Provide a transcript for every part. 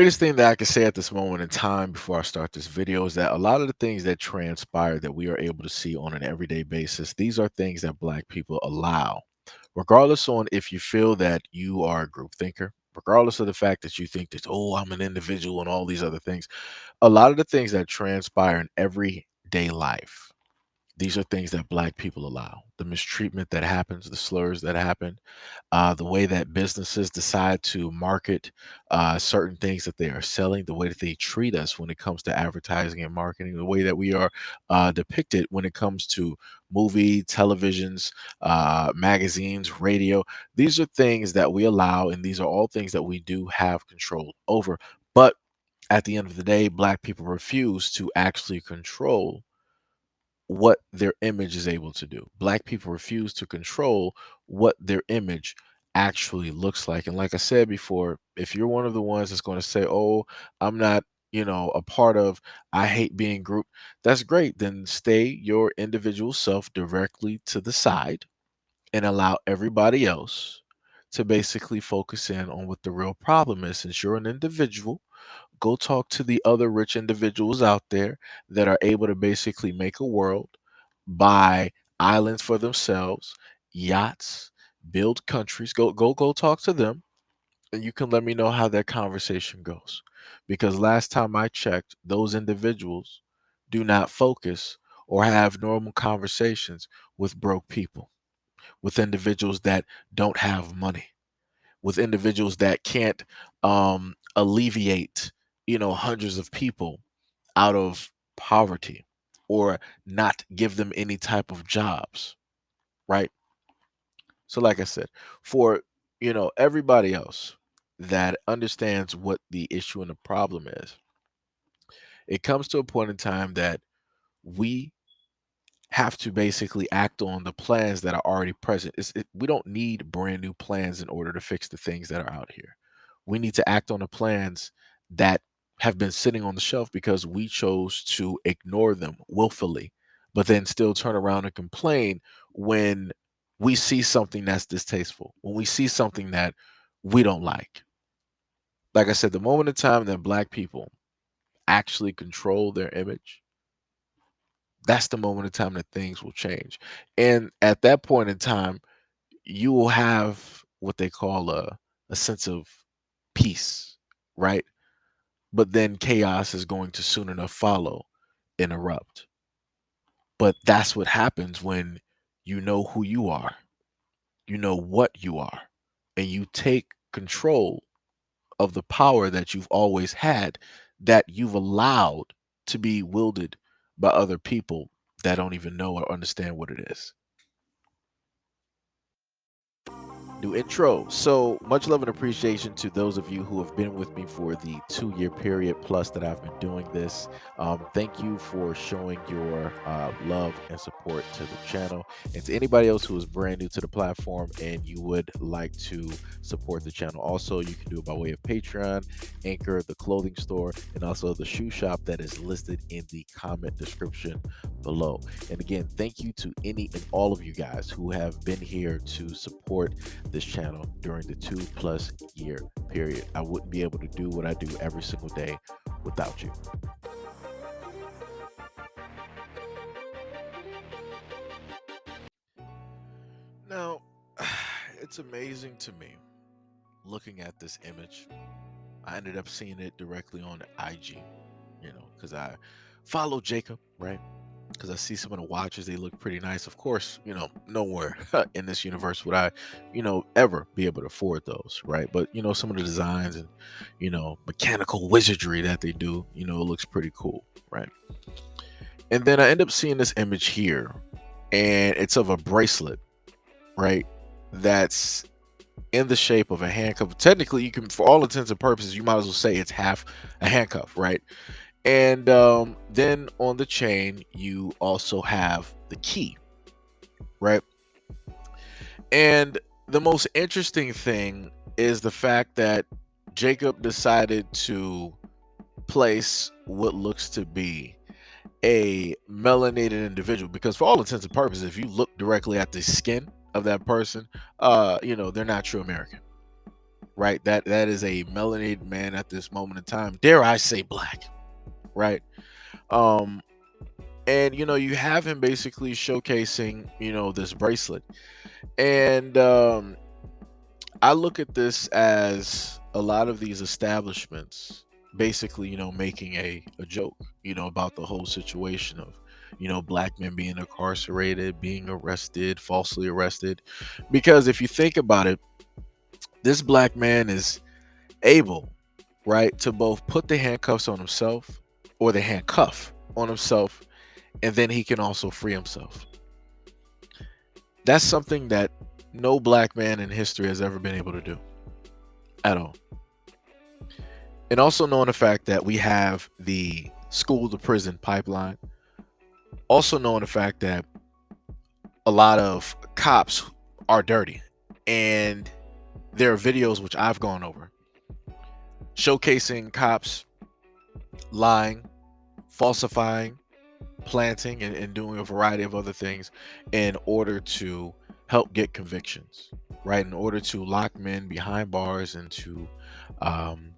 Greatest thing that I can say at this moment in time before I start this video is that a lot of the things that transpire that we are able to see on an everyday basis, these are things that Black people allow, regardless on if you feel that you are a group thinker, regardless of the fact that you think that, oh, I'm an individual and all these other things. A lot of the things that transpire in everyday life, these are things that Black people allow. The mistreatment that happens, the slurs that happen, the way that businesses decide to market certain things that they are selling, the way that they treat us when it comes to advertising and marketing, the way that we are depicted when it comes to movie, televisions, magazines, radio. These are things that we allow, and these are all things that we do have control over. But at the end of the day, Black people refuse to actually control what their image is able to do. Black people refuse to control what their image actually looks like. And like I said before, if you're one of the ones that's going to say, "Oh, I'm not, a part of I hate being grouped," that's great. Then stay your individual self directly to the side and allow everybody else to basically focus in on what the real problem is. Since you're an individual, go talk to the other rich individuals out there that are able to basically make a world, buy islands for themselves, yachts, build countries. Go talk to them, and you can let me know how that conversation goes. Because last time I checked, those individuals do not focus or have normal conversations with broke people, with individuals that don't have money, with individuals that can't alleviate, hundreds of people out of poverty or not give them any type of jobs, right? So, like I said, for everybody else that understands what the issue and the problem is, it comes to a point in time that we have to basically act on the plans that are already present. We don't need brand new plans in order to fix the things that are out here. We need to act on the plans that have been sitting on the shelf because we chose to ignore them willfully, but then still turn around and complain when we see something that's distasteful, when we see something that we don't like. Like I said, the moment in time that Black people actually control their image, that's the moment in time that things will change. And at that point in time, you will have what they call a sense of peace, right? But then chaos is going to soon enough follow and erupt. But that's what happens when you know who you are, you know what you are, and you take control of the power that you've always had, that you've allowed to be wielded by other people that don't even know or understand what it is. New intro. So much love and appreciation to those of you who have been with me for the 2 year period plus that I've been doing this. Thank you for showing your love and support to the channel. And to anybody else who is brand new to the platform and you would like to support the channel, also you can do it by way of Patreon, Anchor, the clothing store, and also the shoe shop that is listed in the comment description below. And again, thank you to any and all of you guys who have been here to support this channel during the 2+ year period. I wouldn't be able to do what I do every single day without you. Now, it's amazing to me looking at this image. I ended up seeing it directly on IG, because I follow Jacob, right? Because I see some of the watches, they look pretty nice. Of course, nowhere in this universe would I, ever be able to afford those, right? But some of the designs and mechanical wizardry that they do, it looks pretty cool, right? And then I end up seeing this image here, and it's of a bracelet, right? That's in the shape of a handcuff. Technically, you can, for all intents and purposes, you might as well say it's half a handcuff, right? And then on the chain, you also have the key, right? And the most interesting thing is the fact that Jacob decided to place what looks to be a melanated individual, because for all intents and purposes, if you look directly at the skin of that person, they're not true American, right? That is a melanated man at this moment in time. Dare I say black, right? Um, and you have him basically showcasing this bracelet, and I look at this as a lot of these establishments basically making a joke about the whole situation of black men being incarcerated, being arrested, falsely arrested. Because if you think about it, this black man is able, right, to both put the handcuffs on himself, or the handcuff on himself, and then he can also free himself. That's something that no black man in history has ever been able to do at all. And also knowing the fact that we have the school to prison pipeline, also knowing the fact that a lot of cops are dirty. And there are videos which I've gone over showcasing cops lying, falsifying, planting, and doing a variety of other things in order to help get convictions, right? In order to lock men behind bars and to, um,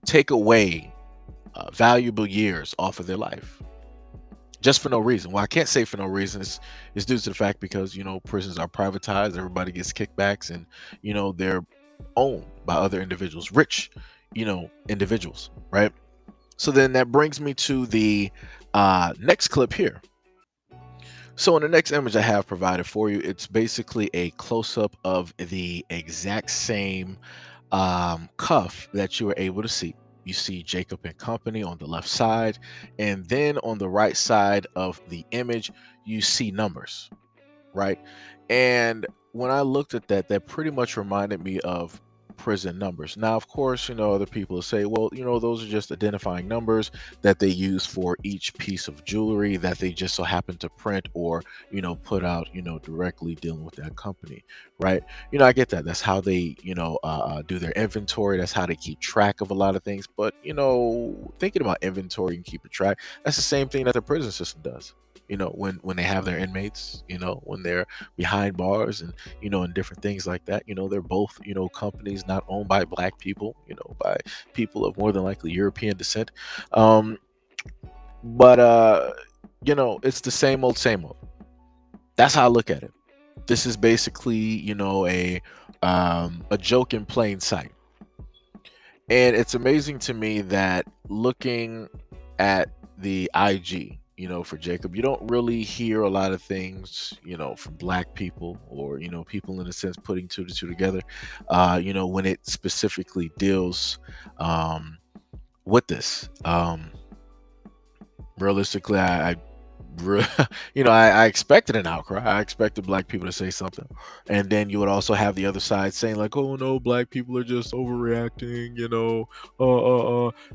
take away valuable years off of their life just for no reason. Well, I can't say for no reason. It's due to the fact because prisons are privatized, everybody gets kickbacks, and they're owned by other individuals, rich individuals, right? So then that brings me to the next clip here. So in the next image I have provided for you, it's basically a close-up of the exact same cuff that you were able to see. You see Jacob and Company on the left side, and then on the right side of the image, you see numbers, right? And when I looked at that, that pretty much reminded me of prison numbers. Now, of course, other people will say, well, those are just identifying numbers that they use for each piece of jewelry that they just so happen to print or, put out, directly dealing with that company, right? I get that. That's how they, do their inventory. That's how they keep track of a lot of things. But, thinking about inventory and keeping track, that's the same thing that the prison system does. When they have their inmates, when they're behind bars and and different things like that. They're both companies not owned by black people, by people of more than likely European descent. um but it's the same old same old. That's how I look at it. This is basically a joke in plain sight. And it's amazing to me that looking at the IG, for Jacob, you don't really hear a lot of things, from black people or, people in a sense putting two to two together, when it specifically deals with this. Realistically, re- I expected an outcry. I expected black people to say something, and then you would also have the other side saying like, "Oh no, black people are just overreacting."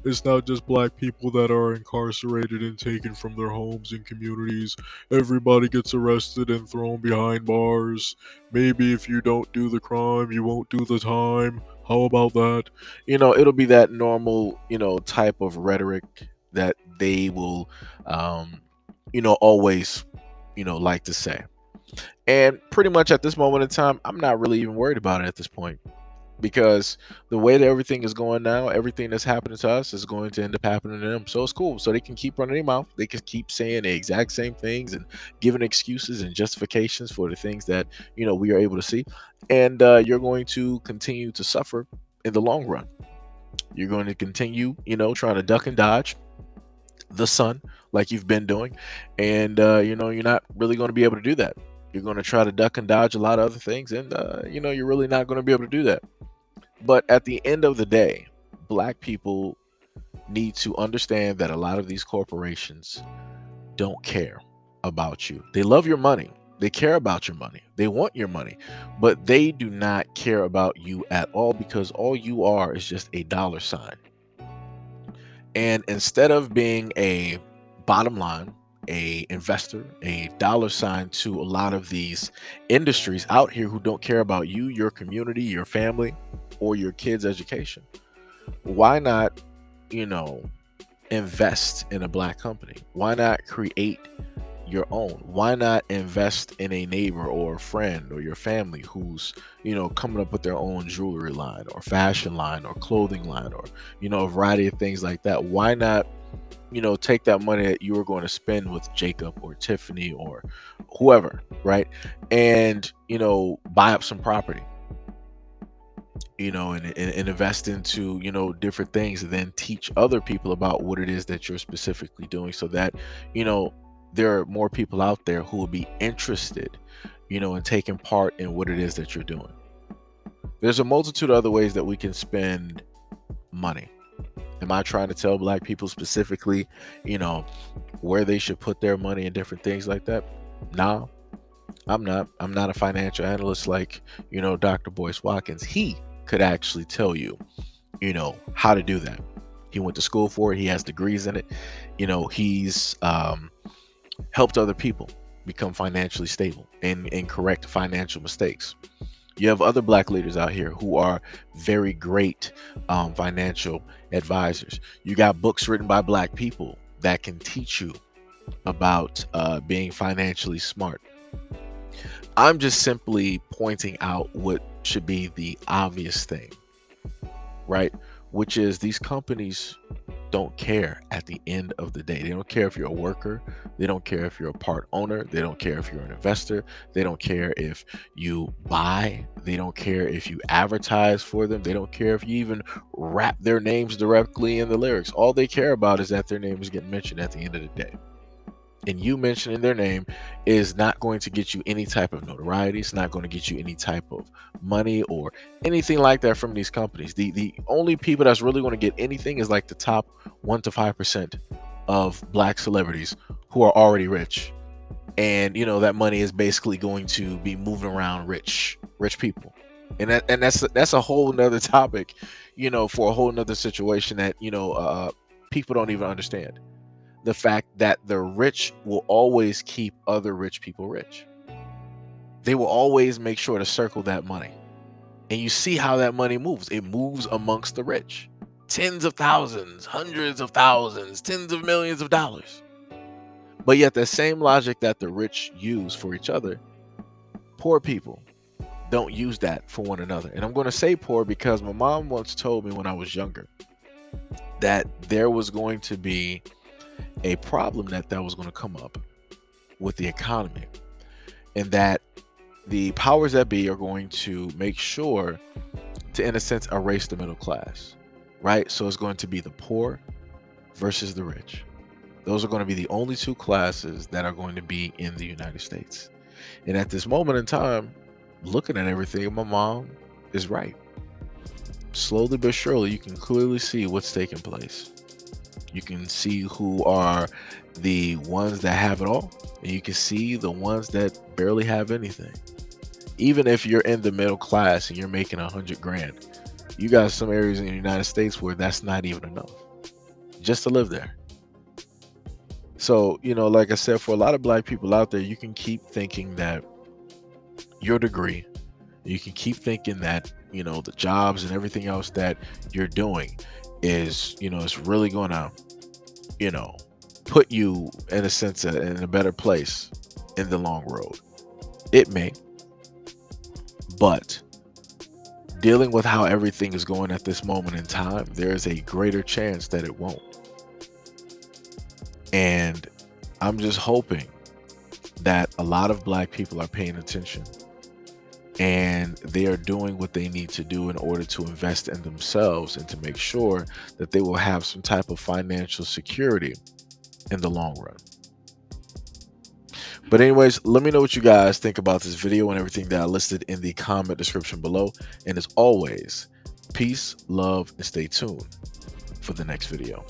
It's not just black people that are incarcerated and taken from their homes and communities. Everybody gets arrested and thrown behind bars. Maybe if you don't do the crime, you won't do the time. How about that? It'll be that normal, type of rhetoric that they will always, like to say. And pretty much at this moment in time, I'm not really even worried about it at this point because the way that everything is going now, everything that's happening to us is going to end up happening to them. So it's cool. So they can keep running their mouth. They can keep saying the exact same things and giving excuses and justifications for the things that, we are able to see. And you're going to continue to suffer in the long run. You're going to continue, trying to duck and dodge the sun like you've been doing, and you're not really going to be able to do that. You're going to try to duck and dodge a lot of other things, and you're really not going to be able to do that. But at the end of the day, black people need to understand that a lot of these corporations don't care about you. They love your money, they care about your money, they want your money, but they do not care about you at all, because all you are is just a dollar sign. And instead of being a bottom line, a investor, a dollar sign to a lot of these industries out here who don't care about you, your community, your family, or your kids' education, why not, you know, invest in a black company? Why not create, your own? Why not invest in a neighbor or a friend or your family who's, coming up with their own jewelry line or fashion line or clothing line or, a variety of things like that? Why not, take that money that you were going to spend with Jacob or Tiffany or whoever, right? And, buy up some property, and invest into, different things, and then teach other people about what it is that you're specifically doing, so that, you know, there are more people out there who will be interested, in taking part in what it is that you're doing. There's a multitude of other ways that we can spend money. Am I trying to tell black people specifically, you know, where they should put their money and different things like that? No, I'm not. I'm not a financial analyst like, Dr. Boyce Watkins. He could actually tell you, how to do that. He went to school for it. He has degrees in it. He's helped other people become financially stable and correct financial mistakes. You have other black leaders out here who are very great financial advisors. You got books written by black people that can teach you about being financially smart. I'm just simply pointing out what should be the obvious thing, right? Which is these companies don't care at the end of the day. They don't care if you're a worker. They don't care if you're a part owner. They don't care if you're an investor. They don't care if you buy. They don't care if you advertise for them. They don't care if you even rap their names directly in the lyrics. All they care about is that their name is getting mentioned at the end of the day. And you mentioning their name is not going to get you any type of notoriety. It's not going to get you any type of money or anything like that from these companies. The only people that's really going to get anything is like the top 1 to 5% of black celebrities who are already rich. And that money is basically going to be moving around rich people. And that's a whole nother topic, for a whole nother situation that people don't even understand. The fact that the rich will always keep other rich people rich. They will always make sure to circle that money. And you see how that money moves. It moves amongst the rich. Tens of thousands, hundreds of thousands, tens of millions of dollars. But yet the same logic that the rich use for each other, poor people don't use that for one another. And I'm going to say poor because my mom once told me when I was younger that there was going to be a problem that was going to come up with the economy, and that the powers that be are going to make sure to, in a sense, erase the middle class, right? So it's going to be the poor versus the rich. Those are going to be the only two classes that are going to be in the United States. And at this moment in time, looking at everything, my mom is right. Slowly but surely, you can clearly see what's taking place. You can see who are the ones that have it all, and you can see the ones that barely have anything. Even if you're in the middle class and you're making 100 grand, you got some areas in the United States where that's not even enough just to live there. So, like I said, for a lot of black people out there, you can keep thinking that your degree, you can keep thinking that, the jobs and everything else that you're doing is, it's really going to, put you in a sense in a better place in the long road. It may, but dealing with how everything is going at this moment in time, there's a greater chance that it won't. And I'm just hoping that a lot of black people are paying attention and they are doing what they need to do in order to invest in themselves and to make sure that they will have some type of financial security in the long run. But anyways, let me know what you guys think about this video and everything that I listed in the comment description below. And as always, peace, love, and stay tuned for the next video.